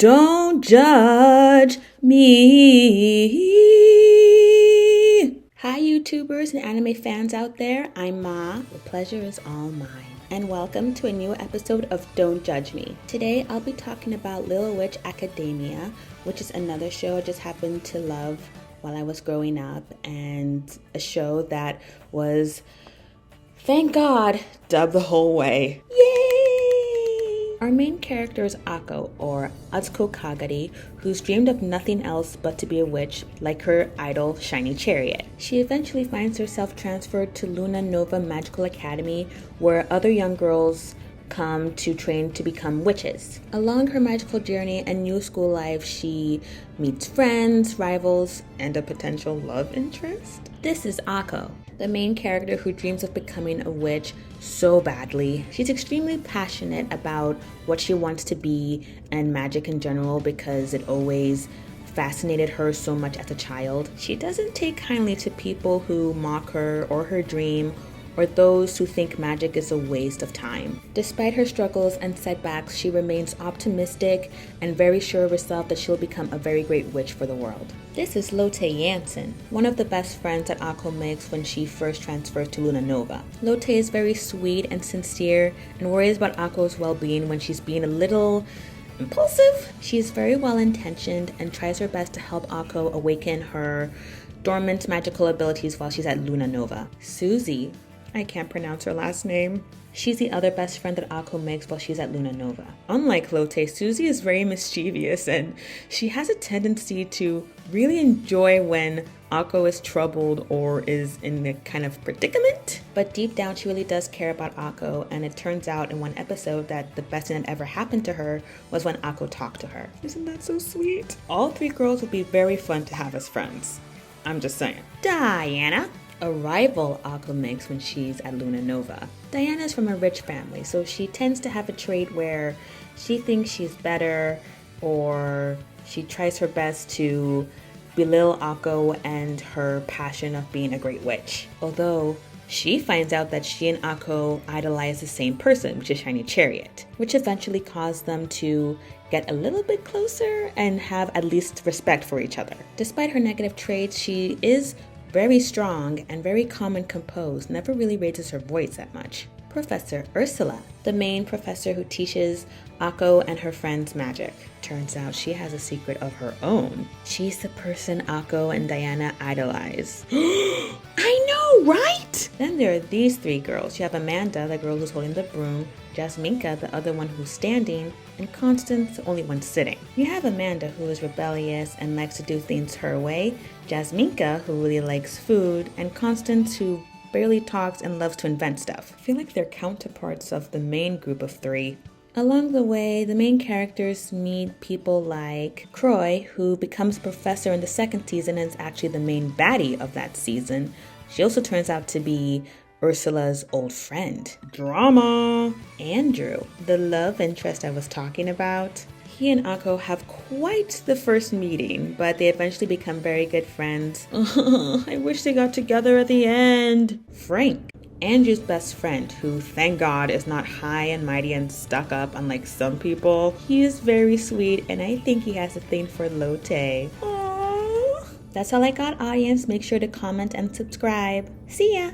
Don't judge me. Hi YouTubers and anime fans out there, I'm Ma. The pleasure is all mine. And welcome to a new episode of Don't Judge Me. Today I'll be talking about Little Witch Academia, which is another show I just happened to love while I was growing up, and a show that was, thank God, dubbed the whole way. Yay! Our main character is Akko, or Atsuko Kagari, who's dreamed of nothing else but to be a witch like her idol, Shiny Chariot. She eventually finds herself transferred to Luna Nova Magical Academy, where other young girls come to train to become witches. Along her magical journey and new school life, she meets friends, rivals, and a potential love interest. This is Akko, the main character who dreams of becoming a witch so badly. She's extremely passionate about what she wants to be and magic in general because it always fascinated her so much as a child. She doesn't take kindly to people who mock her or her dream, or those who think magic is a waste of time. Despite her struggles and setbacks, she remains optimistic and very sure of herself that she'll become a very great witch for the world. This is Lottie Jansen, one of the best friends that Akko makes when she first transfers to Luna Nova. Lottie is very sweet and sincere and worries about Akko's well-being when she's being a little impulsive. She is very well-intentioned and tries her best to help Akko awaken her dormant magical abilities while she's at Luna Nova. Suzy, I can't pronounce her last name. She's the other best friend that Akko makes while she's at Luna Nova. Unlike Lottie, Suzy is very mischievous and she has a tendency to really enjoy when Akko is troubled or is in a kind of predicament. But deep down, she really does care about Akko, and it turns out in one episode that the best thing that ever happened to her was when Akko talked to her. Isn't that so sweet? All three girls would be very fun to have as friends. I'm just saying. Diana, a rival Akko makes when she's at Luna Nova. Diana's from a rich family, so she tends to have a trait where she thinks she's better, or she tries her best to belittle Akko and her passion of being a great witch. Although she finds out that she and Akko idolize the same person, which is Shiny Chariot, which eventually caused them to get a little bit closer and have at least respect for each other. Despite her negative traits, she is very strong and very calm and composed, never really raises her voice that much. Professor Ursula, the main professor who teaches Akko and her friends magic. Turns out she has a secret of her own. She's the person Akko and Diana idolize. I know, right? Then there are these three girls. You have Amanda, the girl who's holding the broom, Jasminka, the other one who's standing, and Constance, the only one sitting. You have Amanda, who is rebellious and likes to do things her way, Jasminka, who really likes food, and Constance, who barely talks and loves to invent stuff. I feel like they're counterparts of the main group of three. Along the way, the main characters meet people like Croy, who becomes a professor in the second season and is actually the main baddie of that season. She also turns out to be Ursula's old friend. Drama! Andrew, the love interest I was talking about. He and Akko have quite the first meeting, but they eventually become very good friends. I wish they got together at the end. Frank, Andrew's best friend, who, thank God, is not high and mighty and stuck up unlike some people. He is very sweet, and I think he has a thing for Lottie. Aww. That's all I got, audience. Make sure to comment and subscribe. See ya!